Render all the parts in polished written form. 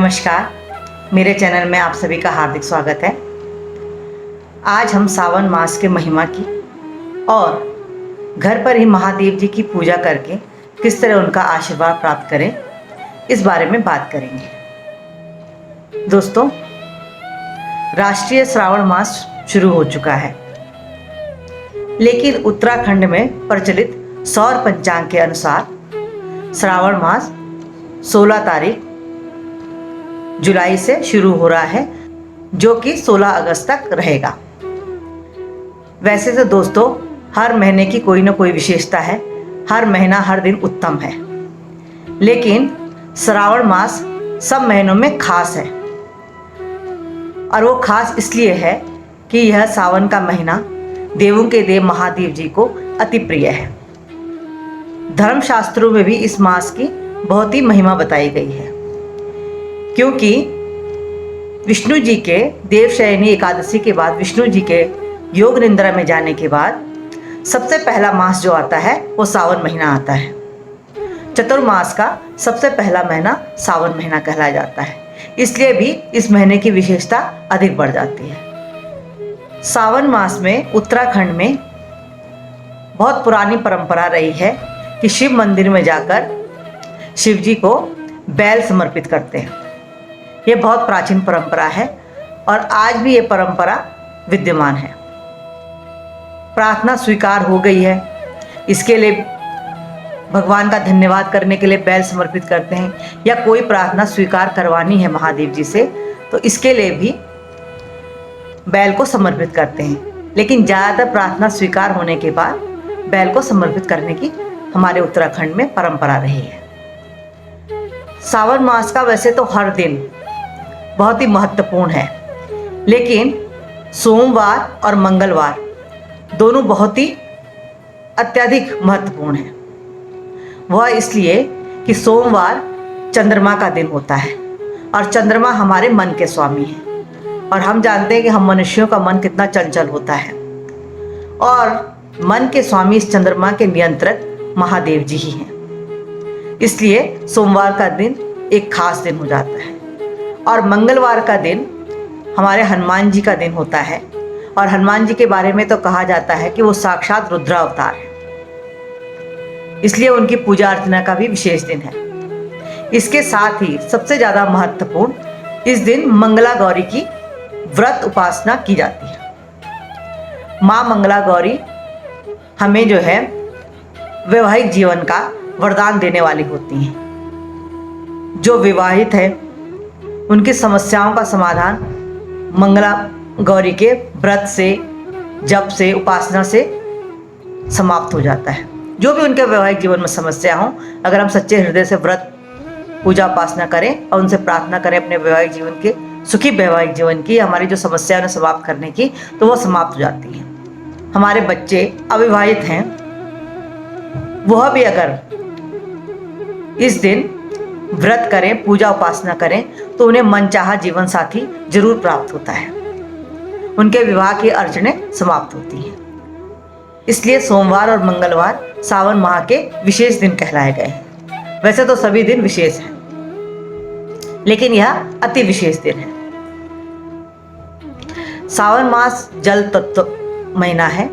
नमस्कार, मेरे चैनल में आप सभी का हार्दिक स्वागत है। आज हम सावन मास के महिमा की और घर पर ही महादेव जी की पूजा करके किस तरह उनका आशीर्वाद प्राप्त करें, इस बारे में बात करेंगे। दोस्तों, राष्ट्रीय श्रावण मास शुरू हो चुका है, लेकिन उत्तराखंड में प्रचलित सौर पंचांग के अनुसार श्रावण मास 16 तारीख जुलाई से शुरू हो रहा है, जो कि 16 अगस्त तक रहेगा। वैसे तो दोस्तों, हर महीने की कोई ना कोई विशेषता है, हर महीना हर दिन उत्तम है, लेकिन श्रावण मास सब महीनों में खास है। और वो खास इसलिए है कि यह सावन का महीना देवों के देव महादेव जी को अति प्रिय है। धर्मशास्त्रों में भी इस मास की बहुत ही महिमा बताई गई है, क्योंकि विष्णु जी के देवशयनी एकादशी के बाद, विष्णु जी के योग निद्रा में जाने के बाद सबसे पहला मास जो आता है वो सावन महीना आता है। चतुर्मास का सबसे पहला महीना सावन महीना कहलाया जाता है, इसलिए भी इस महीने की विशेषता अधिक बढ़ जाती है। सावन मास में उत्तराखंड में बहुत पुरानी परंपरा रही है कि शिव मंदिर में जाकर शिव जी को बैल समर्पित करते हैं। ये बहुत प्राचीन परंपरा है और आज भी ये परंपरा विद्यमान है। प्रार्थना स्वीकार हो गई है, इसके लिए भगवान का धन्यवाद करने के लिए बैल समर्पित करते हैं, या कोई प्रार्थना स्वीकार करवानी है महादेव जी से तो इसके लिए भी बैल को समर्पित करते हैं। लेकिन ज़्यादातर प्रार्थना स्वीकार होने के बाद बैल को समर्पित करने की हमारे उत्तराखंड में परंपरा रही है। सावन मास का वैसे तो हर दिन बहुत ही महत्वपूर्ण है, लेकिन सोमवार और मंगलवार दोनों बहुत ही अत्यधिक महत्वपूर्ण है। वह इसलिए कि सोमवार चंद्रमा का दिन होता है और चंद्रमा हमारे मन के स्वामी हैं, और हम जानते हैं कि हम मनुष्यों का मन कितना चंचल होता है, और मन के स्वामी इस चंद्रमा के नियंत्रक महादेव जी ही हैं। इसलिए सोमवार का दिन एक खास दिन हो जाता है। और मंगलवार का दिन हमारे हनुमान जी का दिन होता है, और हनुमान जी के बारे में तो कहा जाता है कि वो साक्षात रुद्रावतार है, इसलिए उनकी पूजा अर्चना का भी विशेष दिन है। इसके साथ ही सबसे ज़्यादा महत्वपूर्ण, इस दिन मंगला गौरी की व्रत उपासना की जाती है। माँ मंगला गौरी हमें जो है वैवाहिक जीवन का वरदान देने वाली होती हैं। जो विवाहित है उनकी समस्याओं का समाधान मंगला गौरी के व्रत से, जप से, उपासना से समाप्त हो जाता है। जो भी उनके वैवाहिक जीवन में समस्या हो, अगर हम सच्चे हृदय से व्रत, पूजा, उपासना करें और उनसे प्रार्थना करें अपने वैवाहिक जीवन के, सुखी वैवाहिक जीवन की, हमारी जो समस्या है उन्हें समाप्त करने की, तो वो समाप्त हो जाती है। हमारे बच्चे अविवाहित हैं, वह भी अगर इस दिन व्रत करें, पूजा उपासना करें, तो उन्हें मनचाहा जीवन साथी जरूर प्राप्त होता है, उनके विवाह की अड़चनें समाप्त होती हैं। इसलिए सोमवार और मंगलवार सावन माह के विशेष दिन कहलाए गए हैं। वैसे तो सभी दिन विशेष हैं, लेकिन यह अति विशेष दिन है। सावन मास जल तत्व महीना है,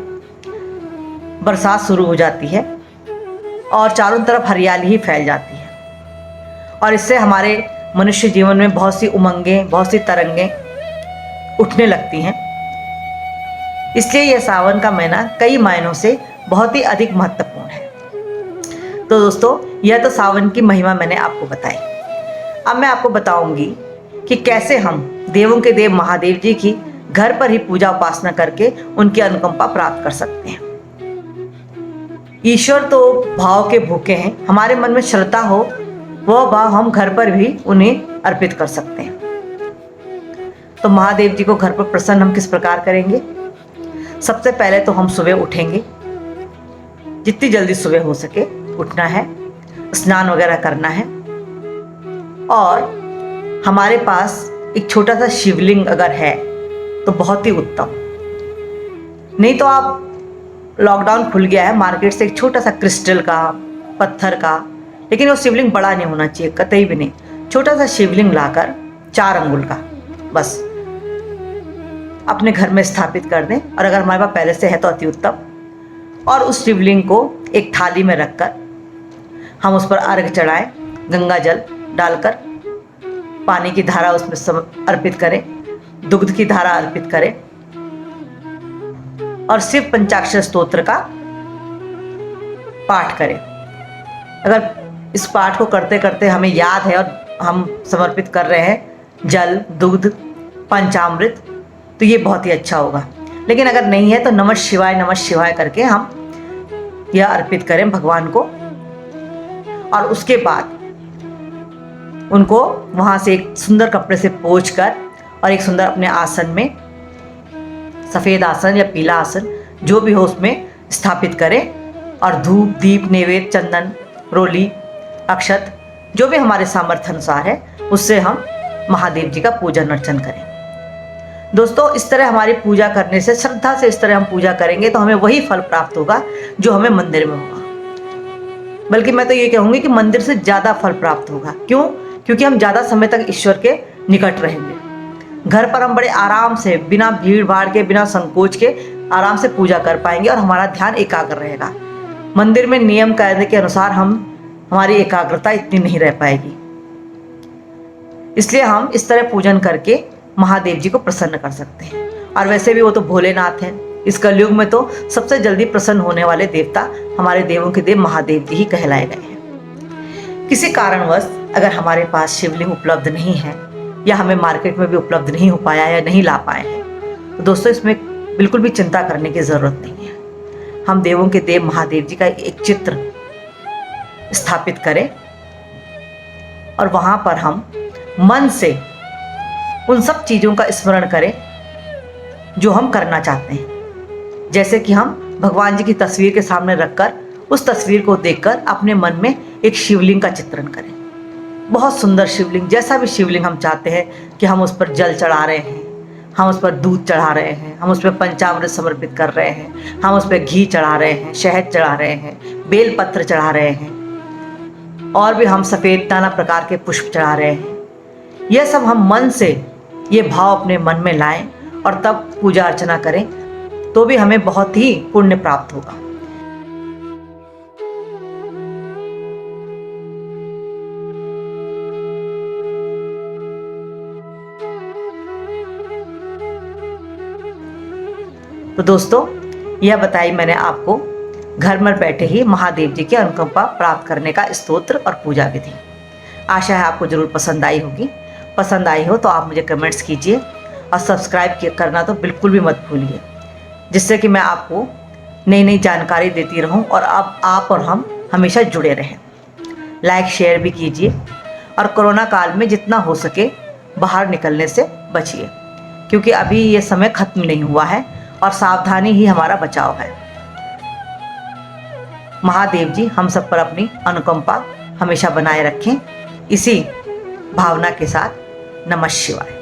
बरसात शुरू हो जाती है और चारों तरफ हरियाली ही फैल जाती है, और इससे हमारे मनुष्य जीवन में बहुत सी उमंगें, बहुत सी तरंगें उठने लगती हैं। इसलिए यह सावन का महीना कई मायनों से बहुत ही अधिक महत्वपूर्ण है। तो दोस्तों, यह तो सावन की महिमा मैंने आपको बताई। अब मैं आपको बताऊंगी कि कैसे हम देवों के देव महादेव जी की घर पर ही पूजा उपासना करके उनकी अनुकंपा प्राप्त कर सकते हैं। ईश्वर तो भाव के भूखे हैं, हमारे मन में श्रद्धा हो, वह भाव हम घर पर भी उन्हें अर्पित कर सकते हैं। तो महादेव जी को घर पर प्रसन्न हम किस प्रकार करेंगे? सबसे पहले तो हम सुबह उठेंगे, जितनी जल्दी सुबह हो सके उठना है, स्नान वगैरह करना है, और हमारे पास एक छोटा सा शिवलिंग अगर है तो बहुत ही उत्तम। नहीं तो आप, लॉकडाउन खुल गया है, मार्केट से एक छोटा सा क्रिस्टल का, पत्थर का, लेकिन वो शिवलिंग बड़ा नहीं होना चाहिए, कतई भी नहीं, छोटा सा शिवलिंग लाकर 4 अंगुल का बस अपने घर में स्थापित कर दें, और अगर हमारे पास पहले से है तो अति उत्तम। और उस शिवलिंग को एक थाली में रखकर हम उस पर अर्घ्य चढ़ाएं, गंगा जल डालकर पानी की धारा उसमें अर्पित करें, दुग्ध की धारा अर्पित करें और शिव पंचाक्षर स्तोत्र का पाठ करें। अगर इस पाठ को करते करते हमें याद है और हम समर्पित कर रहे हैं जल, दुग्ध, पंचामृत, तो ये बहुत ही अच्छा होगा। लेकिन अगर नहीं है तो नमः शिवाय करके हम यह अर्पित करें भगवान को, और उसके बाद उनको वहाँ से एक सुंदर कपड़े से पोंछ कर और एक सुंदर अपने आसन में, सफ़ेद आसन या पीला आसन जो भी हो उसमें स्थापित करें, और धूप, दीप, नैवेद्य, चंदन, रोली, अक्षत जो भी हमारे सामर्थ्य अनुसार है उससे हम महादेव जी का पूजन अर्चन करें। दोस्तों, इस तरह हमारी पूजा करने से, श्रद्धा से इस तरह हम पूजा करेंगे तो हमें वही फल प्राप्त होगा जो हमें मंदिर में होगा। बल्कि मैं तो ये कहूँगी कि मंदिर से ज़्यादा फल प्राप्त होगा। क्यों? क्योंकि हम ज़्यादा समय तक ईश्वर के निकट रहेंगे। घर पर हम बड़े आराम से, बिना भीड़ भाड़ के, बिना संकोच के आराम से पूजा कर पाएंगे और हमारा ध्यान एकाग्र रहेगा। मंदिर में नियम कायदे के अनुसार हमारी एकाग्रता इतनी नहीं रह पाएगी। इसलिए हम इस तरह पूजन करके महादेव जी को प्रसन्न कर सकते हैं। और वैसे भी वो तो भोलेनाथ हैं। इस कलयुग में तो सबसे जल्दी प्रसन्न होने वाले देवता हमारे देवों के देव महादेव जी ही कहलाए गए हैं। किसी कारणवश अगर हमारे पास शिवलिंग उपलब्ध नहीं है या हमें मार्केट में भी उपलब्ध नहीं हो पाया या नहीं ला पाए हैं, तो दोस्तों इसमें बिल्कुल भी चिंता करने की ज़रूरत नहीं है। हम देवों के देव महादेव जी का एक चित्र स्थापित करें और वहाँ पर हम मन से उन सब चीज़ों का स्मरण करें जो हम करना चाहते हैं। जैसे कि हम भगवान जी की तस्वीर के सामने रखकर उस तस्वीर को देखकर अपने मन में एक शिवलिंग का चित्रण करें। बहुत सुंदर शिवलिंग, जैसा भी शिवलिंग हम चाहते हैं कि हम उस पर जल चढ़ा रहे हैं, हम उस पर दूध चढ़ा रहे हैं, हम उस पर पंचामृत समर्पित कर रहे हैं, हम उस पर घी चढ़ा रहे हैं, शहद चढ़ा रहे हैं, बेल पत्र चढ़ा रहे हैं, और भी हम सफ़ेद नाना प्रकार के पुष्प चढ़ा रहे हैं। यह सब हम मन से ये भाव अपने मन में लाएं और तब पूजा अर्चना करें तो भी हमें बहुत ही पुण्य प्राप्त होगा। तो दोस्तों, यह बताई मैंने आपको घर में बैठे ही महादेव जी की अनुकंपा प्राप्त करने का स्तोत्र और पूजा विधि। आशा है आपको जरूर पसंद आई होगी। पसंद आई हो तो आप मुझे कमेंट्स कीजिए और सब्सक्राइब करना तो बिल्कुल भी मत भूलिए, जिससे कि मैं आपको नई नई जानकारी देती रहूं और अब आप और हम हमेशा जुड़े रहें। लाइक शेयर भी कीजिए और कोरोना काल में जितना हो सके बाहर निकलने से बचिए, क्योंकि अभी ये समय खत्म नहीं हुआ है और सावधानी ही हमारा बचाव है। महादेव जी हम सब पर अपनी अनुकंपा हमेशा बनाए रखें। इसी भावना के साथ नमः शिवाय।